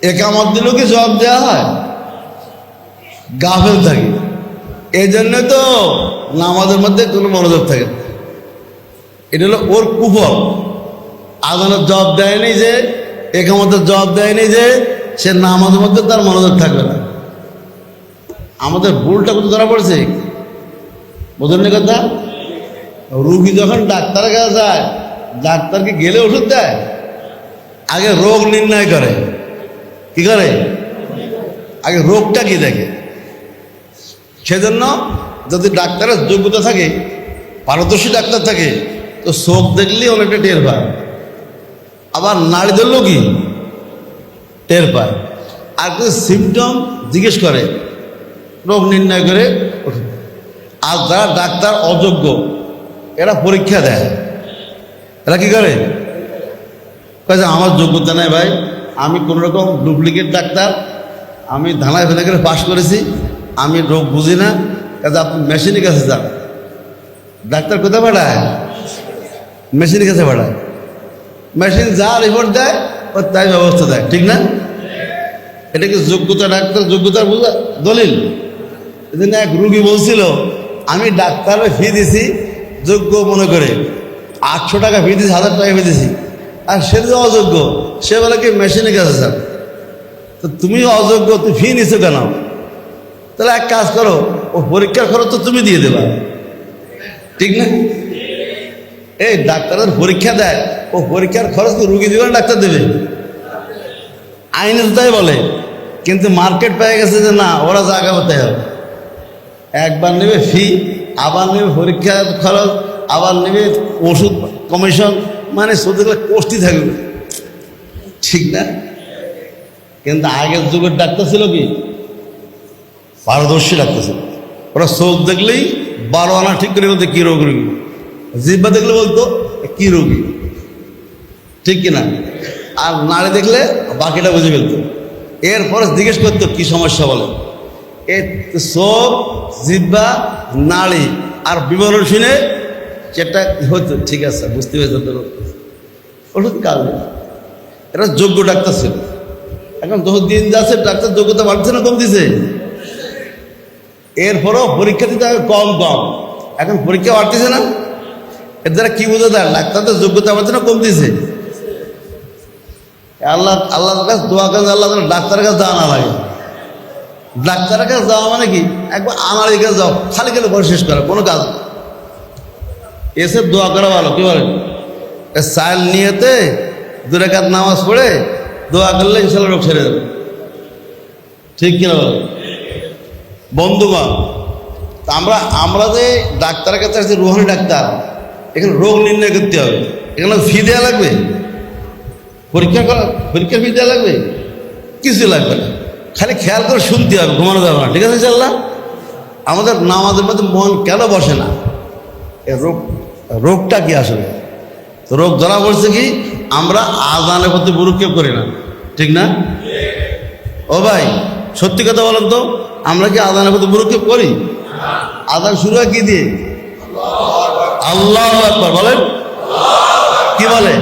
একামত দিলেও কি জবাব দেওয়া হয়? গাফেল থাকে। এই জন্য তো নামাজের মধ্যে কোনো মনোযোগ থাকে না। এটা হলো ওর কুফল। আজানের জবাব দেয়নি যে, একামতের জবাব দেয়নি যে, সে নামাজের মধ্যে তার মনোযোগ থাকবে না। আমাদের ভুলটা কত ধরা পড়েছে, বোঝেন না কথা? রুগী যখন ডাক্তারের কাছে যায়, ডাক্তারকে গেলে ওষুধ দেয়, আগে রোগ নির্ণয় করে। কি করে? আগে রোগটা কি দেখে। সেজন্য যদি ডাক্তারের যোগ্যতা থাকে, পারদর্শী ডাক্তার থাকে, তো চোখ দেখলেই অনেকটা টের পায়। আবার নাড়ি ধরলেও কি টের পায়। আর কিছু সিমটম জিজ্ঞেস করে, রোগ নির্ণয় করে। আর যারা ডাক্তার অযোগ্য, এরা পরীক্ষা দেয়। এরা কি করে? আমার যোগ্যতা নেই ভাই, আমি কোনোরকম ডুপ্লিকেট ডাক্তার, আমি ধানায় ফেলে করে পাশ করেছি, আমি রোগ বুঝি না, কাজে আপনি মেশিনের কাছে যান। ডাক্তার কোথায় পাঠায়? মেশিনের কাছে পাঠায়। মেশিন যা রিপোর্ট দেয় ও তাই ব্যবস্থা দেয়, ঠিক না? এটা কি যোগ্যতা? ডাক্তার যোগ্যতার বোঝা দলিল? এদিন এক রুগী বলছিল, আমি ডাক্তারের ফি দিছি যোগ্য মনে করে, 800 টাকা ফি দিছি, 1000 টাকা ফি দিছি, আর সে যে অযোগ্য, সে বলে কি মেশিনের কাছে যান। তো তুমি অযোগ্য, তুমি ফি নিছো কেন? তাহলে এক কাজ করো, ও পরীক্ষার খরচ তো তুমি দিয়ে দেবা, ঠিক না? এই ডাক্তারের পরীক্ষা দেয়, ও পরীক্ষার খরচ তো রুগী দিবে না, ডাক্তার দেবে? আইনে তো তাই বলে, কিন্তু মার্কেট পেয়ে গেছে যে না, ওরা জায়গা হতে হবে। একবার নেবে ফি, আবার নেবে পরীক্ষার খরচ, আবার নেবে ওষুধ কমিশন, মানে শুধু কোষ্টি থাকবে, ঠিক না? কিন্তু আগের যুগের ডাক্তার ছিল কি পারদর্শী ডাক্তার ছিল। ওরা চোখ দেখলেই 12 আনা ঠিক করে বলতো কি রোগ রোগী, জিহ্বা দেখলে বলতো কি রোগী, ঠিক কিনা? আর নাড়ি দেখলে বাকিটা বুঝে ফেলতো। এরপরে জিজ্ঞেস করতো কি সমস্যা বলে। এই চোখ, জিহ্বা, নাড়ি আর বিবরণ শুনে সেটা হতো, ঠিক আছে বুঝতে পেরেছে ওষুধ কাজ। এরা যোগ্য ডাক্তার ছিল। এখন যত দিন যাচ্ছে ডাক্তার যোগ্যতা বাড়ছে না কমতেছে? এরপরও পরীক্ষা দিতে হবে কম কম, এখন পরীক্ষা বাড়তেছে না। এর দ্বারা কি বোঝা যায়? ডাক্তারদের যোগ্যতা বাড়ছে না কমতেছে? আল্লাহর কাছে দোয়া করেন, আল্লাহ ডাক্তারের কাছে যাওয়া না লাগে। ডাক্তারের কাছে যাওয়া মানে কি, একবার আমার কাছে যাও, খালি খালি পরে শেষ করা কোনো কাজ। এসে দোয়া করা ভালো, কি বলেন? সাইল নিয়েতে 2 রাকাত নামাজ পড়ে দোয়া করলে ইনশাল্লাহ রোগ ছেড়ে যাবে, ঠিক কিনা বলেন? বন্ধুগণ, আমরা যে ডাক্তারের কাছে আসছি, রুহানি ডাক্তার, এখানে রোগ নির্ণয় করতে হবে। এখানে ফি দেওয়া লাগবে? পরীক্ষার ফি দেওয়া লাগবে? কিছু লাগবে না, খালি খেয়াল করে শুনতে হবে, ঘুমানো যাবে না, ঠিক আছে ইনশাল্লাহ? আমাদের নামাজের মধ্যে মন কেন বসে না? রোগটা কি আসলে? রোগ ধরা পড়ছে কি, আমরা আজানের প্রতি ভ্রুক্ষেপ করি না, ঠিক না? ও ভাই সত্যি কথা বলেন তো, আমরা কি আজানের প্রতি ভ্রুক্ষেপ করি? আজান শুরু হয় কি দিয়ে? আল্লাহু আকবার বলেন, কি বলে?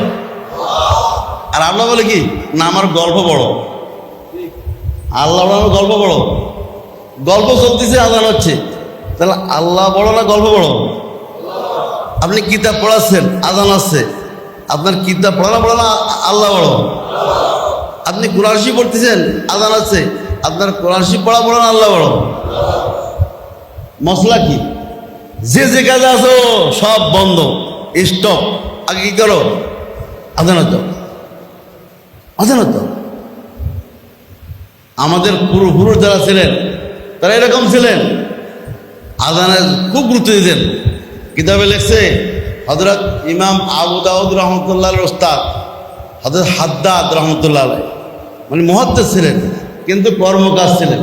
আর আমরা বলে কি না, আমার গল্প বড়। আল্লাহ বড়, গল্প বড়। গল্প চলতেছে, আজান হচ্ছে, তাহলে আল্লাহ বড় না গল্প বড়? আপনি কিতাব পড়াচ্ছেন, আজান আসছে, আপনার কিতাব পড়ানো বড় না আল্লাহ বড়? আপনি কোরআন শরীফ পড়তেছেন, আজান আছে, আপনার কোরআন শরীফ পড়া বড় না আল্লাহ বড়? মশলা কি? যে কাজে আছো সব বন্ধ, স্টপ। আগে কি করো? আজান হতো, আজান হতো। আমাদের পূর্বপুরুষ যারা ছিলেন তারা এরকম ছিলেন, আজানের খুব গুরুত্ব দিতেন। কিতাবে লেখছে হযরত ইমাম আবু দাউদ রহমতুল্লাহর ওস্তাদ হযরত হাদ্দাদ রহমতুল্লাহ, মানে মুহাদ্দিস ছিলেন কিন্তু কর্মকার ছিলেন।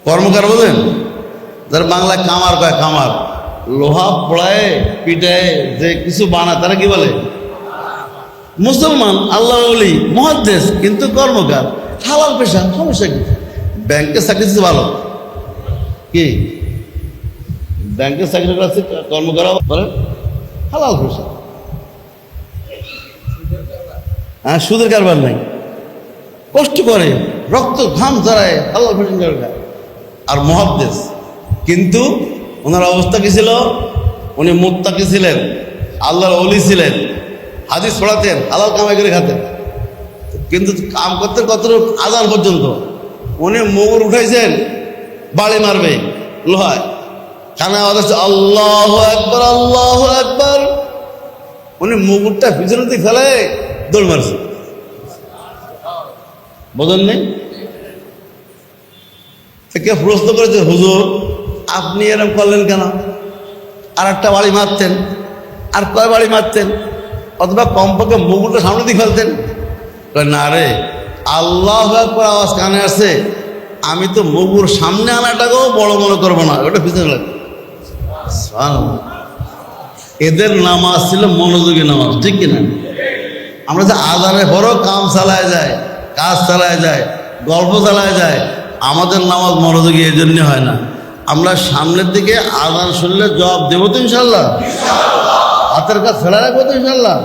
কর্মকার বলেন, যারা বাংলায় কামার কয়, কামার, লোহা পোড়ায় পিটায় যে কিছু বানায় তারা কি বলে? মুসলমান, আল্লাহ ওলি, মুহাদ্দিস কিন্তু কর্মকার, হালাল পেশা, সমস্যা কি? ব্যাংকে চাকরি ভালো কি? ব্যাংকে চাকরি করা কর্মকরা বলেন হালাল পেশা, হ্যাঁ, সুদের কারবার নাই, কষ্ট করে রক্ত ঘাম ঝরায় আল্লাহ আর মুহাদ্দিস। কিন্তু ওনার অবস্থা কি ছিল? উনি মুত্তাকি ছিলেন, আল্লাহর ওলি ছিলেন, হাদিস পড়াতেন, হালাল কামাই করে খাতেন। কিন্তু কাম করতে কতটুকু আজান পর্যন্ত উনি মুগুর উঠাইছেন, বাড়ি মারবে লোহায়, কানে আওয়াজ হচ্ছে আল্লাহু আকবার আল্লাহু আকবার। উনি মুগুরটা পিছনে দিয়ে ফেলে দৌড় মারছে। বোঝেন নেই? কে প্রশ্ন করেছে, হুজুর আপনি এরকম করলেন কেন? আর একটা বাড়ি মারতেন, আর কয় বাড়ি মারতেন, অথবা কমপক্ষে মুগুরটা সামনে দিয়ে ফেলতেন। না রে, আল্লাহু আকবার আওয়াজ কানে আসছে, আমি তো মুগুর সামনে আনাটাকেও বড় মনে করবো না, ওটা পিছনে লাগবে। এদের নামাজ ছিল মনোযোগী নামাজ, ঠিক কিনা? আমরা যে আজানে বড় কাম চালায় যায়, কাজ চালায় যায়, গল্প চালায় যায়, আমাদের নামাজ মনোযোগী এই জন্যে হয় না। আমরা সামনের দিকে আজান শুনলে জবাব দেবো তো ইনশাল্লাহ, হাতের কাজ ফেলা রাখবো তো ইনশাল্লাহ।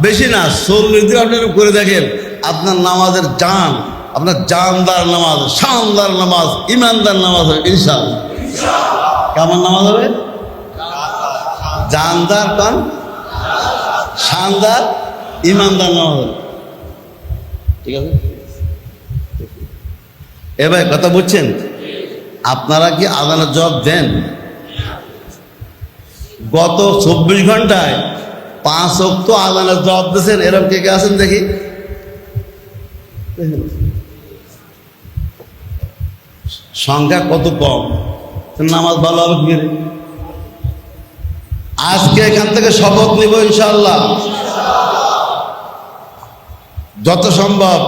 বেশি না, 40 দিন আপনি করে দেখেন, আপনার নামাজের জান, আপনার জানদার নামাজ, শানদার নামাজ, ইমানদার নামাজ হবে ইনশাল্লাহ। কেমন নামাজ হবে? জানদার কান, শানদার, ইমানদার নামাজ হবে। ঠিক আছে? এ ভাই কথা বুঝছেন? আপনারা কি আজানের জবাব দেন? গত 24 ঘন্টায় 5 ওয়াক্ত আজানের জবাব দিয়েছেন, এরকম কে কে আছেন দেখি? সংখ্যা কত কম, নামাজ ভালো হবে কি করে? আজকে এখান থেকে শপথ নিব ইনশাআল্লাহ, যত সম্ভব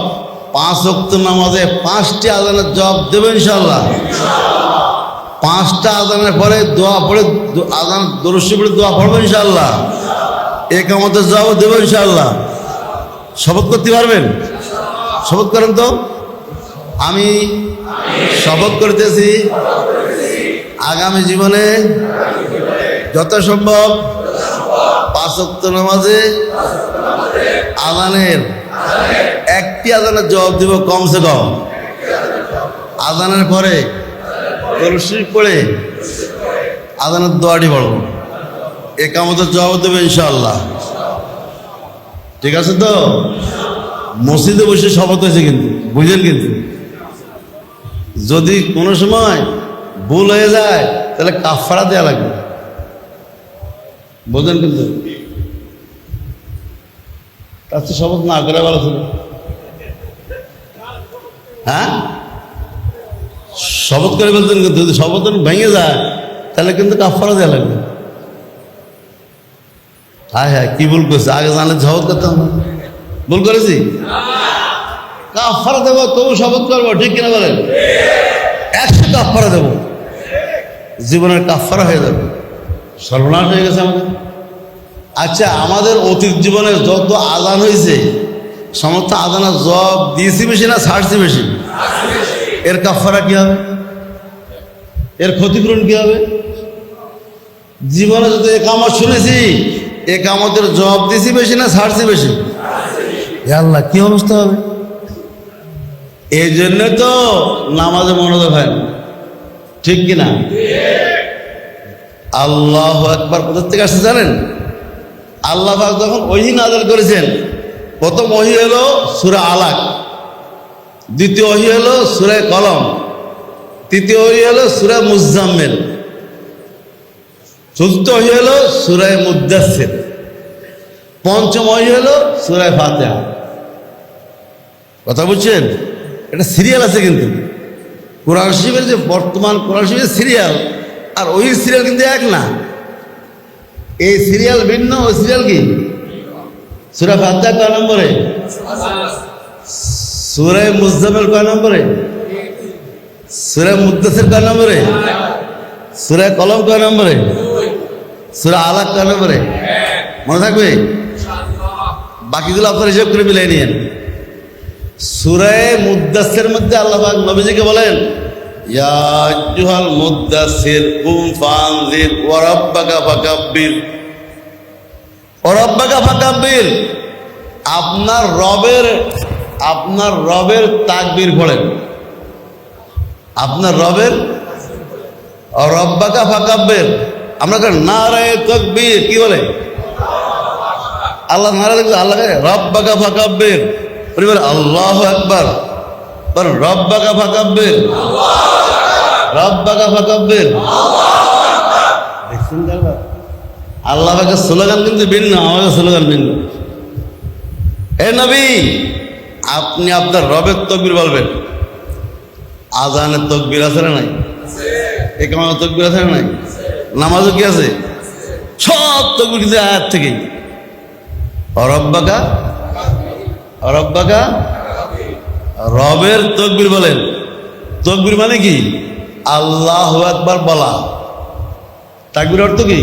5 ওয়াক্ত নামাজে 5টি আজানের জবাব দেব ইনশাআল্লাহ। 5টা আজানের পরে দোয়া পড়ে, আজান দরুদ শরীফ পড়ে দোয়া পড়বো ইনশাআল্লাহ। ইকামতের জবাব দেব ইনশাআল্লাহ। শপথ করতে পারবেন? শপথ করেন তো। আমি শপথ করতেছি আগামী জীবনে যত সম্ভব 5 ওয়াক্ত নামাজে আজানের একটি আজানের জবাব দিব কমসে কম। আজানের পরে দরুদ শরীফ পড়ে আজানের দোয়াটি পড়ব, ইকামতের জবাব দেবে ইনশাআল্লাহ। ঠিক আছে তো? মসজিদে বসে শপথ হয়েছে কিন্তু, বুঝলেন? কিন্তু যদি কোনো সময় ভুল হয়ে যায় তাহলে কাফারা দেওয়া লাগবে, বুঝলেন? কিন্তু তার তো শপথ না করে ভালো ছিল। হ্যাঁ, শপথ করে বলতেন, কিন্তু যদি শপথ ভেঙে যায় তাহলে কিন্তু কাফারা দেওয়া লাগবে। হ্যাঁ হ্যাঁ, কি ভুল করছে, আগে জানলে শপথ করতাম না। ভুল করেছি, কাফারা দেবো, তবু শপথ করবো, ঠিক কিনা বলেন? 100 কাফারা দেবো, জীবনের কাফারা হয়ে যাবে। সর্বনাশ হয়ে গেছে আমাদের। আচ্ছা, আমাদের অতীত জীবনে যত আজান হয়েছে সমস্ত আজানের জবাব দিয়েছি বেশি না ছাড়ছি বেশি? এর কাফারা কি হবে? এর ক্ষতিপূরণ কি হবে? জীবনে যত একামত শুনেছি, একামতের জবাব দিয়েছি বেশি না ছাড়ছি বেশি? আল্লাহ, কি অবস্থা হবে? এই জন্য তো নামাজে মনোযোগ হয় না, ঠিক কিনা? আল্লাহু আকবার কোথা থেকে আসছে জানেন? আল্লাহ পাক যখন ওহী নাযিল করেছেন, প্রথম ওহী হলো সূরা আলাক, দ্বিতীয় ওহী হলো সূরা কলম, তৃতীয় ওহী হলো সূরা মুজাম্মিল, চতুর্থ ওহী হলো সূরা মুদ্দাসসির, পঞ্চম ওহী হলো সূরা ফাতিহা। কথা বুঝছেন? এটা সিরিয়াল আছে কিন্তু। কোরআন শরীফের যে বর্তমান কোরআন শরীফের সিরিয়াল আর ওই সিরিয়াল কিন্তু এক না। এই সিরিয়াল ভিন্ন, ওই সিরিয়াল কি? সূরা ফাতিহা কয় নম্বরে? সূরা মুজাম্মিল কয় নম্বরে? সূরা মুদ্দাসসির কয় নম্বরে? সূরা কলম কয় নম্বরে? সূরা আলাক কয় নম্বরে? মনে থাকবে? বাকিগুলো আপনার হিসাব করে মিলাই নিয়েন। সূরা মুদ্দাসসিরের মধ্যে আল্লাহ পাক নবীজিকে বলেন, ইয়া আইয়ুহাল মুদ্দাসসির কুম ফানজির ওয়া রাব্বাকা ফাকাব্বির, ওয়া রাব্বাকা ফাকাব্বির। আপনার রবের তাকবীর পড়েন, আপনার রবের রব্বাকা ফাকাব্বির। আমরা নারায়ে তাকবীর কি বলে? আল্লাহ নারা দেখবে, আল্লাহ রব্বাকা ফাকাব্বির, বলে আল্লাহু আকবার, বলেন রব্বাকা ফাকাব্বির, রব্বাকা ফাকাব্বির। দেখছেন আল্লাহ পাকের স্লোগান কিন্তু ভিন্ন, আমাদের স্লোগান ভিন্ন। হে নবী, আপনি আপনার রবের তাকবীর বলবেন। আযানের তাকবীর আছে না নাই? ইকামাতের তাকবীর আছে না নাই? নামাজও কি আছে? সব তাকবীর কিন্তু আয়াত থেকেই। রব্বাকা রব্বাকা, রবের তাকবীর বলেন। তাকবীর মানে কি? আল্লাহু আকবার বলা। তাকবীর অর্থ কি?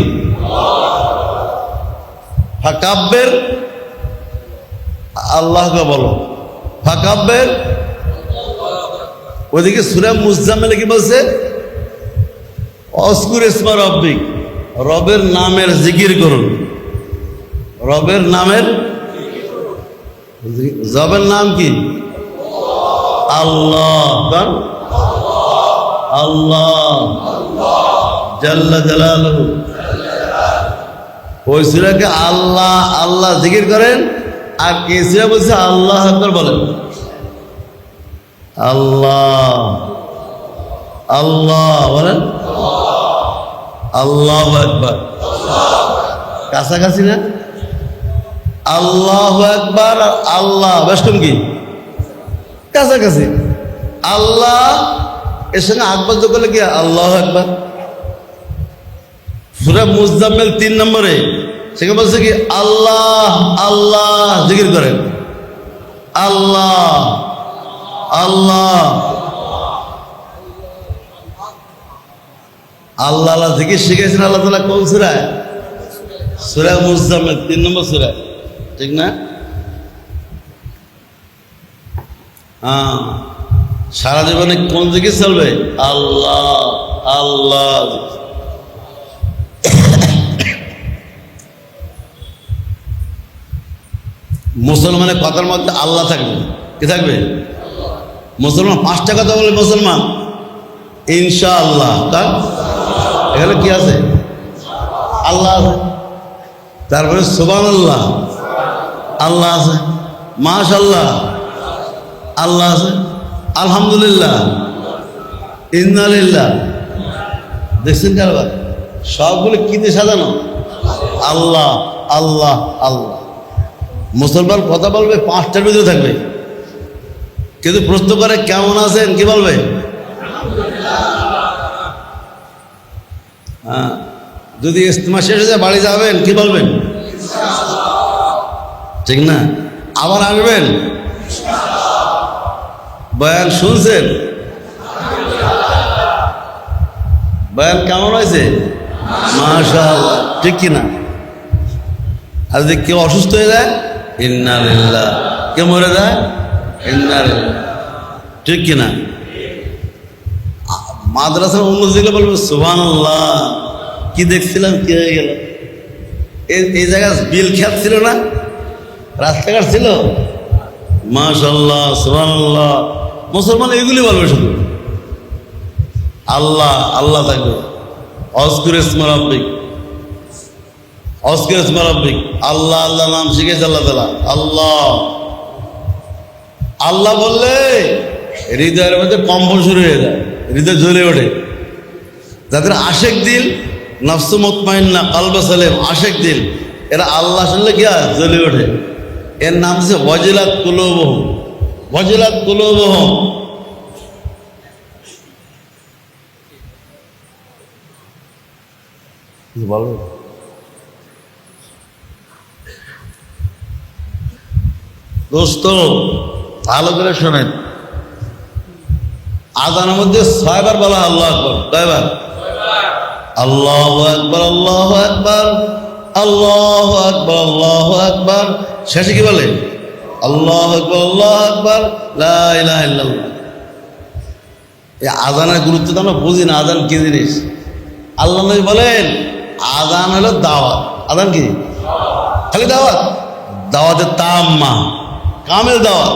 ফাকাব্বির, আল্লাহকে বলো। ফাকাব্বির, ওইদিকে সূরা মুজাম্মিলে কি বলছে? অজকুর ইসমা রব্বিক, রবের নামের জিকির করুন। রবের নামের, রবের নাম কি? আল্লাহ, আল্লাহ জাল্লা জালালুহু। ওই সূরাকে আল্লাহ আল্লাহ জিকির করেন, আর এই সূরা বলছে আল্লাহ আকবার বলেন। আল্লাহ আল্লাহ বলেন, আল্লাহু আকবার। কাছাকাছি না? আল্লাহু আকবার আর আল্লাহ বেষ্টন কি? কাছাকাছি। আল্লাহ এর সঙ্গে আকবার যোগ করলে কি? আল্লাহু আকবার। সূরা মুজাম্মিল 3 নম্বরে সেখানে বলছে কি? আল্লাহ আল্লাহ জিকির করেন। আল্লাহ আল্লাহ আল্লাহ আল্লাহ জিকির শিখেছেন আল্লাহ তাআলা কোন সূরায়? সূরা মুজাম্মিল 3 নম্বর সূরা, ঠিক না? হ্যাঁ, সারা জীবনে কোন জিকির চলবে? আল্লাহ আল্লাহ। মুসলমানের কথার মধ্যে আল্লাহ থাকবে। কি থাকবে? মুসলমান 5টা কথা বলে মুসলমান, ইনশাআল্লাহ। তার এখানে কি আছে? আল্লাহ আছে। তারপরে সুবহানাল্লাহ, আল্লাহ আছে। মাশাআল্লাহ, আল্লাহ আছে। আলহামদুলিল্লাহ, ইন্না লিল্লাহ। দেখছেন কারবার? সবগুলো কি দিয়ে সাজানো? আল্লাহ আল্লাহ আল্লাহ। মুসলমান কথা বলবে 5টার ভিতরে থাকবে, কিন্তু প্রশ্ন করে কেমন আছেন কি বলবে? হ্যাঁ, যদি ইজতেমা শেষ হয়ে যায় বাড়ি যাবেন কি বলবেন? ঠিক না? আবার আসবেন, বয়ান শুনছেন, বয়ান কেমন হয়েছে? মাশাআল্লাহ, ঠিক কিনা? আর যদি কেউ অসুস্থ হয়ে যায়, ইন্না লিল্লাহ। কেউ মরে যায়, ইন্না লিল্লাহ, ঠিক কিনা? মাদ্রাসার উন্নত দিলে বলবে সুবহানাল্লাহ, কি দেখছিলাম কি হয়ে গেল। এই জায়গায় বিল খেত ছিল না, রাস্তাঘাট ছিল, মাশাআল্লাহ সুবহানাল্লাহ। মুসলমান এগুলি বলবে শুধু। আল্লাহ আল্লাহ থাকবে। অজকুর ইসমা রব্বিক, অজকুর ইসমা রব্বিক, আল্লাহ আল্লাহ নাম শিখেছে আল্লাহ তাআলা। আল্লাহ আল্লাহ বললে হৃদয়ের মধ্যে কম্পন শুরু হয়ে যায়, হৃদয় জ্বলে ওঠে। যাদের আশেক দিল, নফসু মুতমাইন্না, কলব সালিম, আশেক দিল, এরা আল্লাহ শুনলে কি হয়? জ্বলে ওঠে। এর নাম হচ্ছে ওয়াজিলাত কুলুবুহুম, ওয়াজিলাত কুলুবুহুম। বলো দোস্ত, ভালো করে শোনেন। আযানের মধ্যে 6 বার বলা আল্লাহু আকবার। কয়বার? আল্লাহু আকবার, আল্লাহু আকবার, আল্লাহু আকবার, আল্লাহু আকবার। শেষে কি বলে? আল্লাহু আকবার, আল্লাহু আকবার, লা ইলাহা ইল্লাল্লাহ। এই আযানের গুরুত্ব তো আমরা বুঝি না, আযান কি জিনিস। আল্লাহ নবী বলেন আযান হলো দাওয়াত। আযান কি? খালি দাওয়াত? দাওয়াতের তাম্মা, কামেল দাওয়াত।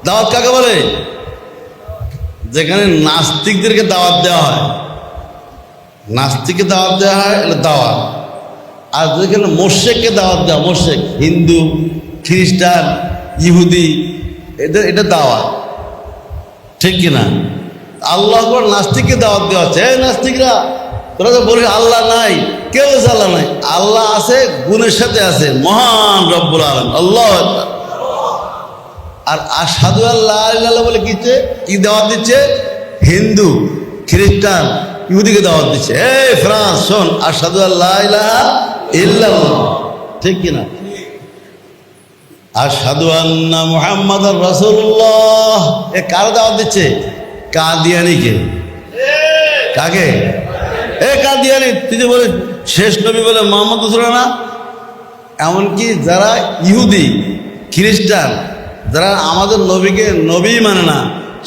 দাওয়াত কাকে বলে? যেখানে নাস্তিকদেরকে দাওয়াত দেওয়া হয়, নাস্তিককে দাওয়াত দেওয়া হয়, এটা দাওয়াত। আর যেখানে মোশেককে দাওয়াত দেওয়া, মোশেক হিন্দু, খ্রিস্টান, ইহুদি, এটা দাওয়াত, ঠিক কিনা? আল্লাহ নাস্তিককে দাওয়াত দেওয়া হচ্ছে, এই নাস্তিকরা তোরা তো বলিস আল্লাহ নাই, কেউ আছে আল্লাহ নাই। আল্লাহ আছে, গুণের সাথে আছে, মহান রব্বুল আলামিন আল্লাহ। আর আশহাদু আল্লা ইলাহা বলে কি দাওয়াত দিচ্ছে? হিন্দু, খ্রিস্টান, ইহুদিকে দাওয়াত দিচ্ছে, এই ফ্রান্স শোন, আশহাদু আল্লা ইলাহা ইল্লাল্লাহ, ঠিক কিনা? আশহাদু আন্না মুহাম্মাদুর রাসূলুল্লাহ, এ কার দাওয়াত দিচ্ছে? কাদিয়ানীকে। কাকে? এ কাদিয়ানী, তুই যে বলে শেষ নবী বলে মুহাম্মদ রাসূলুল্লাহ না? এমনকি যারা ইহুদি, খ্রিস্টান, যারা আমাদের নবীকে নবী মানে না,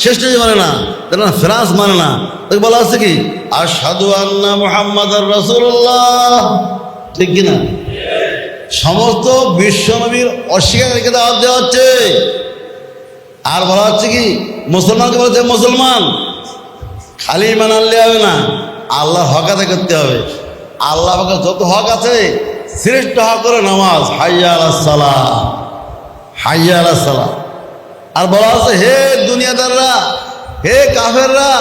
শেষ নবী মানে না, যারা ফ্রান্স মানে না, তাকে বলা হচ্ছে কি আশহাদু আন্না মুহাম্মাদুর রাসূলুল্লাহ, ঠিক কিনা? সমস্ত বিশ্ব নবীর অস্বীকারীকে দাওয়াত দেওয়া হচ্ছে। আর বলা হচ্ছে কি মুসলমানকে বলছে মুসলমান, খালি ইমান আনলে হবে না, আল্লাহর হক আদায় করতে হবে। আল্লাহ পাকের যত হক আছে শ্রেষ্ঠ হক করে নামাজ, হাইয়া আলাস সালাহ, হাইয়া আলাস সালাহ। আর বলা আছে হে দুনিয়াদাররা, হে কাফেররা,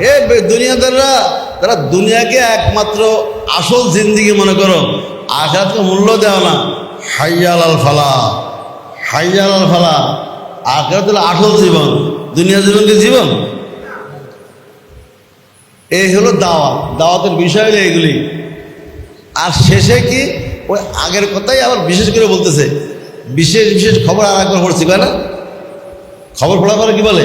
হে দুনিয়াদাররা, তারা দুনিয়াকে একমাত্র আসল জিন্দিগি মনে করো, আখিরাতকে মূল্য দেও না। হাইয়া আলাল ফালাহ, হাইয়া আলাল ফালাহ। আখিরাত হলো আসল জীবন, দুনিয়া জীবনকে জীবন। এই হলো দাওয়াত, দাওয়াতের বিষয় হলো এগুলি। আর শেষে কি ওই আগের কথাই আবার বিশেষ করে বলতেছে, বিশেষ বিশেষ খবর আর একবার পড়ছি, তাই না? খবর পড়ার পরে কি বলে?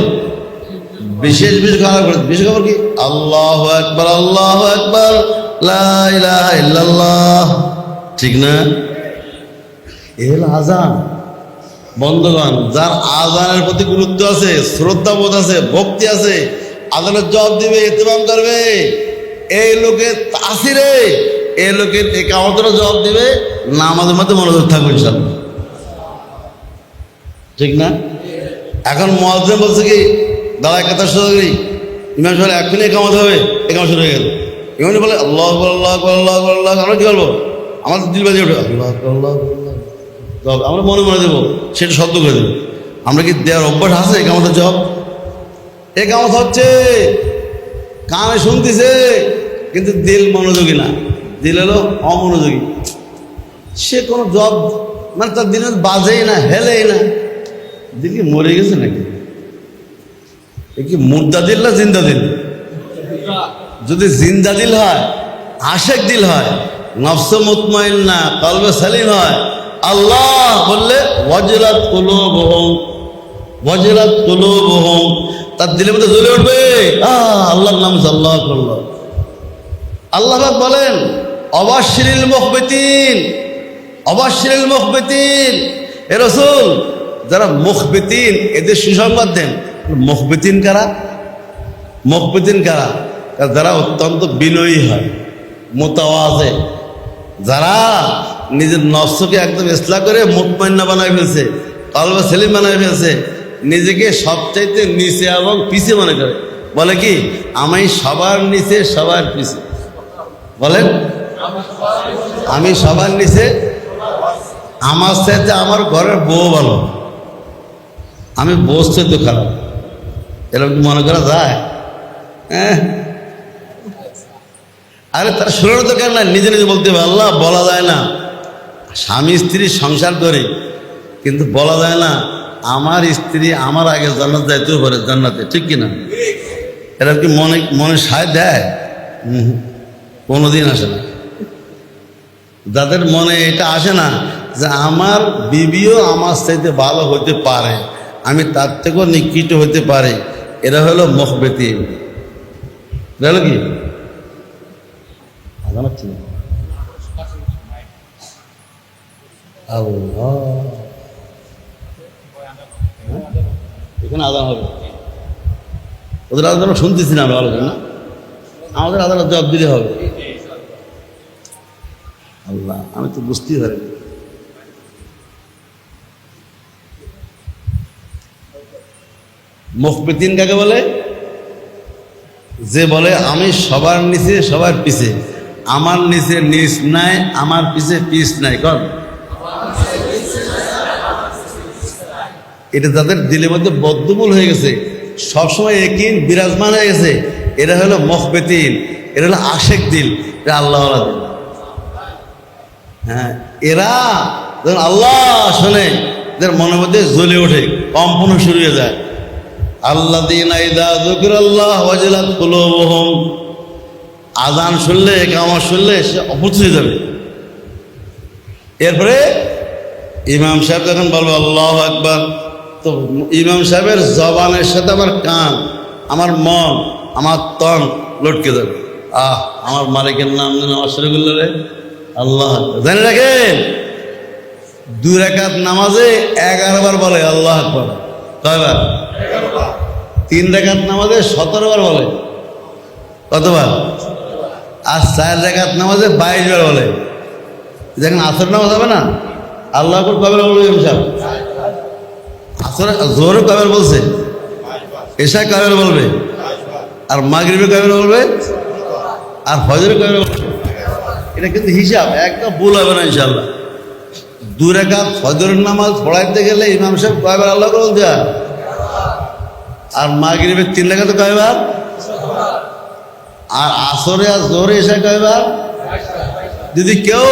বিশেষ বিশেষ খবর। বিশেষ খবর কি? আল্লাহু আকবার, আল্লাহু আকবার, লা ইলাহা ইল্লাল্লাহ, ঠিক না? এ হলো আযান। বন্ধুগণ, যার আযানের প্রতি গুরুত্ব আছে, শ্রদ্ধাবোধ আছে, ভক্তি আছে, আযানের জবাব দিবে, ইহতিমাম করবে, এই লোকের তাসিরে এই লোকের ইকামতের জবাব দিবে, নামাজের মধ্যে মনোযোগ থাকবে ইনশাআল্লাহ, ঠিক না? এখন মুয়াজ্জিন বলছে কি দাঁড়ায় কথা শুরু করি, ইমাম সাহেব এখনই ইকামত হবে, ইকামত শুরু হয়ে গেল। ইমাম বলে আল্লাহু আকবার, আল্লাহু আকবার, আল্লাহু আকবার, আল্লাহু আকবার। আমরা কি বলবো? আমাদের দিল বাজে ওঠে, আল্লাহু আকবার, আল্লাহু আকবার, আমরা মনে মনে দেবো, সেটা শব্দ করে দেবো। আমরা কি দেওয়ার অভ্যাস আছে ইকামতের জবাব? ইকামত হচ্ছে, কানে শুনতেছে, কিন্তু দিল মনোযোগী না, দিল হলো অমনোযোগী। সে কোনো জব মানে তার দিনে বাজেই না, হেলেই না, দিল কি মরে গেছে নাকি? এ কি মুর্দা দিল না জিন্দা দিল? যদি জিন্দা দিল হয়, আশেক দিল হয়, নফসে মুতমাইন্না, কলবে সালিম হয়, আল্লাহ বললে ওয়াজিলাত কুলুবুহুম, ওয়াজিলাত কুলুবুহুম, তার দিলের মধ্যে জ্বলে উঠবে আল্লাহর নাম, আল্লাহ আল্লাহ। আল্লাহ পাক বলেন অবাশশিরিল মুখবিতিন, অবাশশিরিল মুখবিতিন, এ রাসূল যারা মুখবিতিন এদের সুসংবাদ দেন। মুখবিতিন কারা? মুখবিতিন কারা? যারা অত্যন্ত বিনয়ী হয়, মুতাওয়াজে, যারা নিজের নফসকে একদম ইসলাহ করে মুতমাইন্না বানায় ফেলছে, কলবে সেলিম বানায় ফেলছে, নিজেকে সবচাইতে নিচে এবং পিছে মনে করে, বলে কি আমি সবার নিচে সবার পিছে। বলেন আমি সবার নিচে, আমার সাথে আমার ঘরের বউ ভালো, আমি বসতে তো খারাপ, এরকম মনে করা যায়? হ্যাঁ, আরে তার শুরুর দরকার নাই, নিজে নিজে বলতে হবে। আল্লাহ বলা যায় না স্বামী স্ত্রী সংসার করে, কিন্তু বলা যায় না আমার স্ত্রী আমার আগে জান্নাত যাইতেও পারে, জান্নাতে, ঠিক কিনা? এরা কি মনে মনে সায় দেয়? কোনোদিন আসে না। যাদের মনে এটা আসে না যে আমার বিবিও আমার চাইতে ভালো হতে পারে, আমি তার থেকেও নিকৃষ্ট হতে পারে, এরা হলো মুখবিতিন। এরা হলো কি? আল্লাহ, এখানে আযান হবে, ওদের আযান শুনতেছি না আমরা, ভালো না, আমাদের আদালত জবাব দিলে হবে। আল্লাহ, আমি তো বুঝতেই পারি। মুখবিতিন কাকে বলে? যে বলে আমি সবার নিচে সবার পিছে, আমার নিচে নিচ নাই, আমার পিছে পিছ নাই। কর, এটা যাদের দিলের মধ্যে বদ্ধমূল হয়ে গেছে, সবসময় একিন বিরাজমান হয়ে গেছে, এরা হলো মুখবিতিন, এরা হলো আশেক দিল, এরা আল্লাহওয়ালা দিল। হ্যাঁ, এরা যখন আল্লাহ শোনে এদের মনের মধ্যে জ্বলে ওঠে, কম্পন শুরু হয়ে যায়। আল্লাযীনা ইযা যুকিরাল্লাহু ওয়াজিলাত কুলুবুহুম, আযান শুনলে, ইকামত শুনলে সে অভূত হয়ে যাবে। এরপরে ইমাম সাহেব যখন বলবে আল্লাহু আকবার, তো ইমাম সাহেবের জবানের সাথে আমার কান, আমার মন, আমার তন লটকে যাবে। আমার মালিকের নাম যেন শুরু করলো রে আল্লাহ। জানে রাখেন, 2 রাকাত নামাজে 11 বার বলে আল্লাহ আকবার। কয়বার? 3 রাকাত নামাজে 17 বার বলে। কতবার? আর 4 রাকাত নামাজে 22 বার বলে। দেখেন আসর নামাজ হবে না, আল্লাহ আকবার কয়বার বলবে ইমাম সাহেব? আসর জোহরে কয়বার বলছে? এশা কয়বার বলবে? আর মাগরিবে কয়বার বলবে? আর ফজরে কয়বার বলবে? এটা কিন্তু হিসাব, একদম ভুল হবে না ইনশাআল্লাহ। 2 রাকাত ফজরের নামাজ পড়াইতে গেলে ইমাম সাহেব কয়বার আল্লাহ আকবার বলতে হয়? আর মাগরিবের 3 রাকাতে কয়বার? আর আসরে আর জোহরে এসে কয়বার? যদি কেউ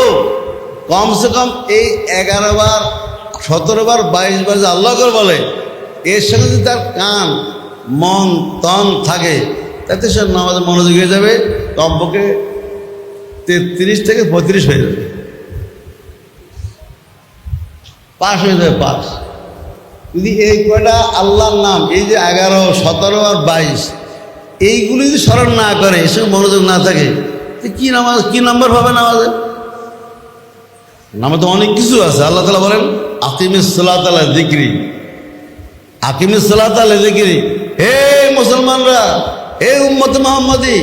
কমসে কম এই 11 বার 17 বার 22 বার যে আল্লাহ আকবার বলে, এর সঙ্গে যদি তার কান মন তন থাকে, তাতে সে নামাজে মনোযোগ হয়ে যাবে, কমপক্ষে 33 থেকে 35 হয়ে যাবে, পাস হয়ে যাবে, পাস। যদি এই কয়টা আল্লাহর নাম, এই যে 11, 17 আর 22, এইগুলি যদি স্মরণ না করে, এসব মনোযোগ না থাকে, কি নামাজ, কি নাম্বার পাবে নামাজে? নামাজে অনেক কিছু আছে। আল্লাহ তাআলা বলেন আকিমিস সালাত আলা যিকরি, আকিমিস সালাত আলা যিকরি। হে মুসলমানরা, হে উম্মত মুহাম্মাদি,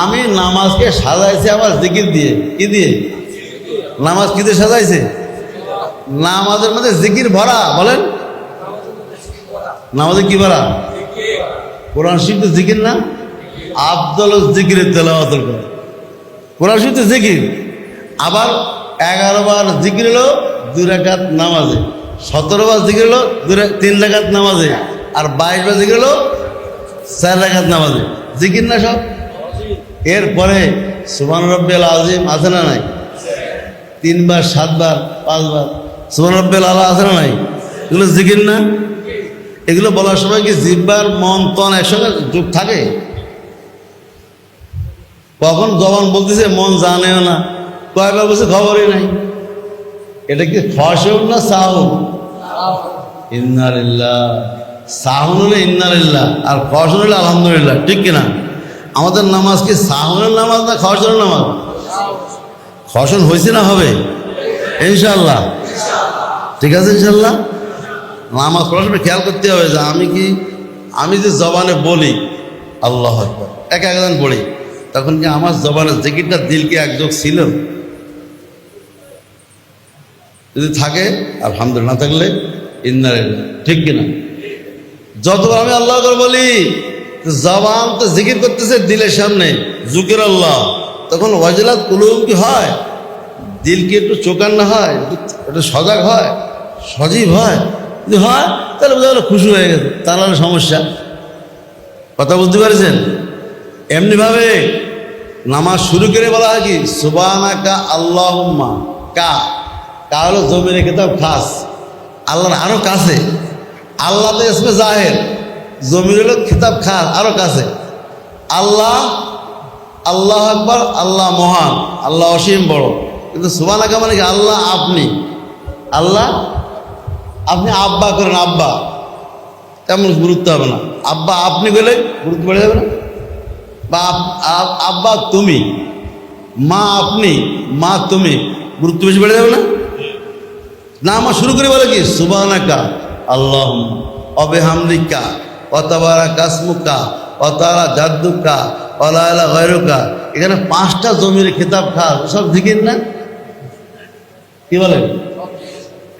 আমি নামাজকে সাজাইছি আমার জিকির দিয়ে। কি দিয়ে? নামাজ কি দিয়ে সাজাইছে? নামাজের মধ্যে জিকির ভরা। বলেন, নামাজে কি ভরা? কোরআন শরীফ তো জিকির না? আফদল জিকির তেলাওয়াতুল কোরআন। কোরআন শরীফ তো জিকির। আবার 11 বার জিকির হলো 2 রাকাত নামাজে, 17 বার জিকির হলো 3 রাকাত নামাজে, আর 22 বার জিকির হলো 4 রাকাত নামাজে। জিকির না সব? এরপরে সুবহান রাব্বিয়াল আযীম আছে না নাই? 3 বার, 7 বার, 5 বার সুবহান রাব্বিয়াল আলা আছে না নাই? এগুলো জিকির না? এগুলো বলার সময় কি জিহ্বার মন তন একসঙ্গে যোগ থাকে? কখন জবান বলতেছে মন জানেও না, কয়বার বলছে খবরই নাই। এটা কি খসুন না সাহুন? ইন্না লিল্লাহ। সাহুন হলে ইন্না লিল্লাহ, আর খসুন হলে আলহামদুলিল্লাহ। ঠিক কিনা? আমাদের নামাজ কি সাহুনের নামাজ না খসুনের নামাজ? খসুন হয়েছে না হবে? ইনশাআল্লাহ। ঠিক আছে ইনশাআল্লাহ। নামাজ পড়ার সময় খেয়াল করতে হবে যে আমি যে জবানে বলি আল্লাহু আকবার, একজন বলি, তখন কি আমার জবানের জিকিরটা দিল কি একযোগ ছিল? যদি থাকে আলহামদুলিল্লাহ, না থাকলে ইন্না লিল্লাহ। ঠিক কিনা? যতবার আমি আল্লাহু আকবার বলি, জবান তো জিকির করতেছে দিলের সামনে, যুকির আল্লাহ, তখন ওয়াজিলাত কুলুবুহুম কি হয়? দিল কি একটু চোকান না হয়, একটু সজাগ হয়, সজীব হয়? যদি হয় তাহলে বোঝা গেল খুশি হয়ে গেছে, তাহলে সমস্যা। কথা বুঝতে পারছেন? এমনিভাবে নামাজ শুরু করে বলা হয় কি সুবহানাকা আল্লাহুম্মা। কা হলো জমিনের কিতাব খাস, আল্লাহর আরো কাছে। আল্লাহ তো ইসমে জাহের, জমির হলো কিতাব খাস, আরো কাছে। আল্লাহ, আল্লাহু আকবার, আল্লাহ মহান, আল্লাহ অসীম বড়। কিন্তু সুবহানাকা মানে কি আল্লাহ আপনি, আল্লাহ আপনি আব্বা করেন, আব্বা তেমন গুরুত্ব হবে না। আব্বা আপনি করলে গুরুত্ব বেড়ে যাবে না? বা আব্বা তুমি, মা আপনি, মা তুমি, গুরুত্ব বেশি বেড়ে যাবে না? না, আমার শুরু করে বলে কি সুবহানাকা আল্লাহুম্মা ওয়া বিহামদিকা ওয়া তাবারাকা ইসমুকা ওয়া তাআলা জাদ্দুকা ওয়া লা ইলাহা গায়রুকা। এখানে 5টা জমির খেতাব খাস, সব জিকির না? কি বলেন?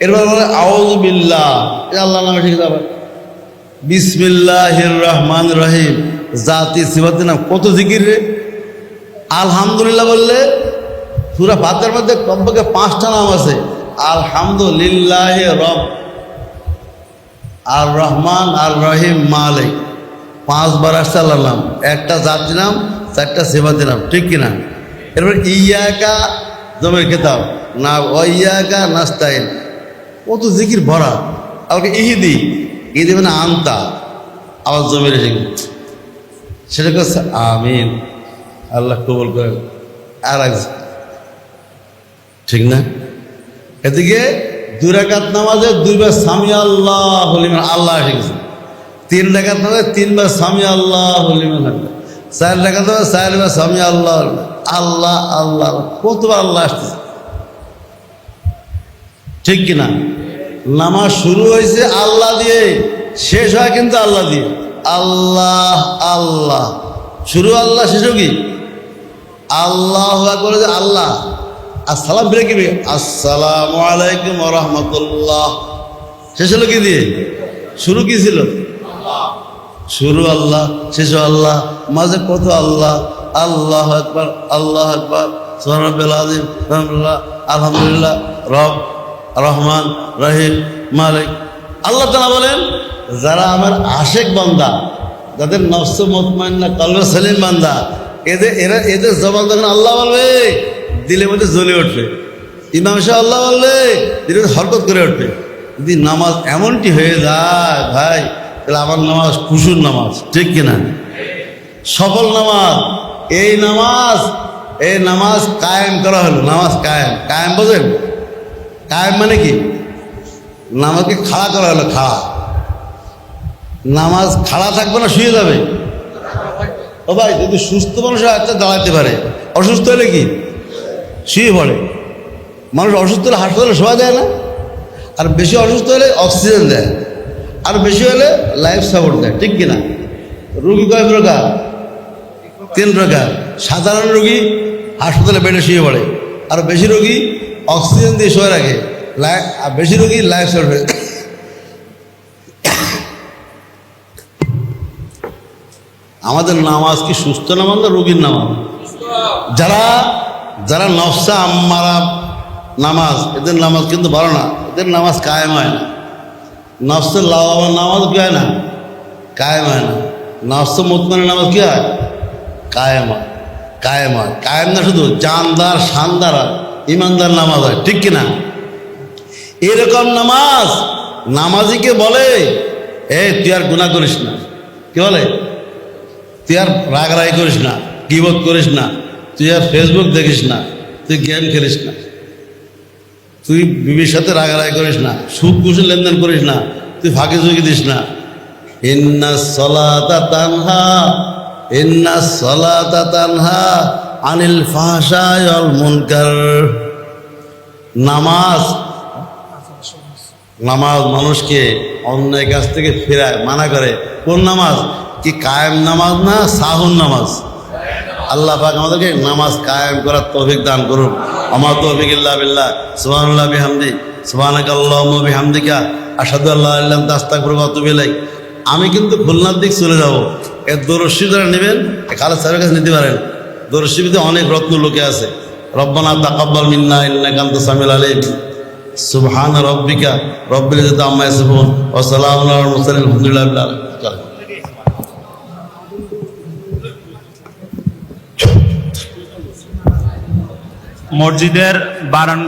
এরপর বলে আউযু বিল্লাহ, এটা আল্লাহর নামে ঠিক যাবে। বিসমিল্লাহির রহমানির রহিম, জাতি সিফাতের নাম, কত জিকির রে। আলহামদুলিল্লাহ বললে সূরা ফাতিহার মধ্যে কমপক্ষে 5টা নাম আছে। আলহামদুলিল্লাহ রব, আর রহমান, আর রহিম, মালিক, 5 বার আসছে আল্লাহর নাম। একটা জাতি নাম, 4টা সিফাতের নাম, ঠিক কিনা? এরপর ইয়াকা জমের খেতাব না, ওয়াইয়াকা নাস্তাইন, কত জিকির ভরা। আমাকে ইহিদি, ইহিদি মানে আনতা, আবার জমির সেটা করছে আমিন, আল্লাহ কবুল করে। আর ঠিক না? এদিকে 2 রাকাত নামাজে 2 বার সামি আল্লাহ লিমান আল্লাহ শিখেছে। 3 রাকাত নামাজে 3 বার সামি আল্লাহ লিমান, 4 রাকাত নামাজে 4 বার সামি আল্লাহ আল্লাহ আল্লাহ, কতবার আল্লাহ আসতেছে, ঠিক কিনা? নামাজ শুরু হয়েছে আল্লাহ দিয়ে, শেষ হয় কিন্তু আল্লাহ দিয়ে। আল্লাহ আল্লাহ, শুরু আল্লাহ, শেষও কি আল্লাহ করে যে আল্লাহ। আর সালাম ফিরে কি, আসসালামু আলাইকুম ওয়া রাহমাতুল্লাহ, শেষ হলো কি দিয়ে? শুরু কি ছিল? শুরু আল্লাহ, শেষ আল্লাহ, মাঝে কত আল্লাহ। আল্লাহ আকবার, আল্লাহ আকবার, সুবহান রাব্বিল আযীম, আলহামদুলিল্লাহ, রব, রহমান, রহিম, মালিক। আল্লাহ তাআলা বলেন, যারা আমার আশেক বান্দা, যাদের নফস মুতমাইন্না, কলবে সালিম বান্দা, এদের জবান যখন আল্লাহ বলবে, দিলের মধ্যে জ্বলে উঠবে। ইমাম সাহেব আল্লাহ বললে দিলে হরকত করে উঠবে। যদি নামাজ এমনটি হয়ে যায় ভাই, তাহলে আমার নামাজ খুশুর নামাজ, ঠিক কিনা? সফল নামাজ। এই নামাজ কায়েম করা হলো। নামাজ কায়েম, কায়েম বোঝেন? কায়েম মানে কি? নামাজকে খাড়া করা হলো, খাড়া। নামাজ খাড়া থাকবে না, শুয়ে যাবে। ও ভাই, যদি সুস্থ মানুষ একটা দাঁড়াতে পারে, অসুস্থ হলে কি শুয়ে পড়ে। মানুষ অসুস্থ হলে হাসপাতালে শোয়া দেয় না? আর বেশি অসুস্থ হলে অক্সিজেন দেয়, আর বেশি হলে লাইফ সাপোর্ট দেয়, ঠিক কিনা? রুগী কয় প্রকার? 3 প্রকার। সাধারণ রোগী হাসপাতালে বেডে শুয়ে পড়ে, আর বেশি রোগী অক্সিজেন দিয়ে শুয়ে রাখে, আর বেশি রোগী লাইফ সাপোর্ট। আমাদের নামাজ কি সুস্থ নামাজ না রোগীর নামাজ? যারা নফসা আম্মারা নামাজ, এদের নামাজ কিন্তু ভালো না, এদের নামাজ কায়েম হয় না। নফসের লাভাবান নামাজ কি হয় না? কায়েম হয় না। নফস মুতমাইন্না নামাজ কি হয়? কায়েম হয়। কায়েম হয়, কায়েম না শুধু জানদার, শানদার, ইমানদার নামাজ হয়, ঠিক কিনা? এরকম নামাজ নামাজিকে বলে, তুই আর গুনাহ করিস না। কি বলে? তুই আর রাগারাগি করিস না, গীবত করিস না, তুই আর ফেসবুক দেখিস না, তুই গেম খেলিস না, তুই বিবির সাথে রাগারাগি করিস না, সুদ ঘুষে লেনদেন করিস না, তুই ফাঁকি ঝুঁকি দিস না। ইন্নাস সালাতা তানহা আনিল ফাহশাই ওয়াল মুনকার। নামাজ মানুষকে অন্যায় কাজ থেকে ফেরায়, মানা করে। কোন নামাজ? কি কায়েম নামাজ না সাহুন নামাজ? আল্লাহ পাক আমাদেরকে নামাজ কায়েম করার তৌফিক দান করুন। আমা তৌফিক ইল্লা বিল্লাহ। সুবহানাল্লাহ বিহামদি, সুবহানাকাল্লাহুম্মা বিহামদিকা, আশহাদু আল্লা ইলাহা ইল্লা আনতা আস্তাগফিরুকা ওয়া আতুবু ইলাইক। আমি কিন্তু খুলনার দিক চলে যাব। এর দরশি যারা নেবেন, খালেদ সাহেবের কাছে নিতে পারেন। দরশিতে অনেক রত্ন লোকে আছে। রব্বানা তাকাব্বাল মিন্না ইন্নাকা আনতাস সামিউল আলিম। সুবহান রাব্বিকা রাব্বিল ইজ্জাতি আম্মা ইয়াসিফুন ওয়া সালামুন আলাল মুরসালিন, আলহামদুলিল্লাহি রাব্বিল আলামিন। মসজিদের বারান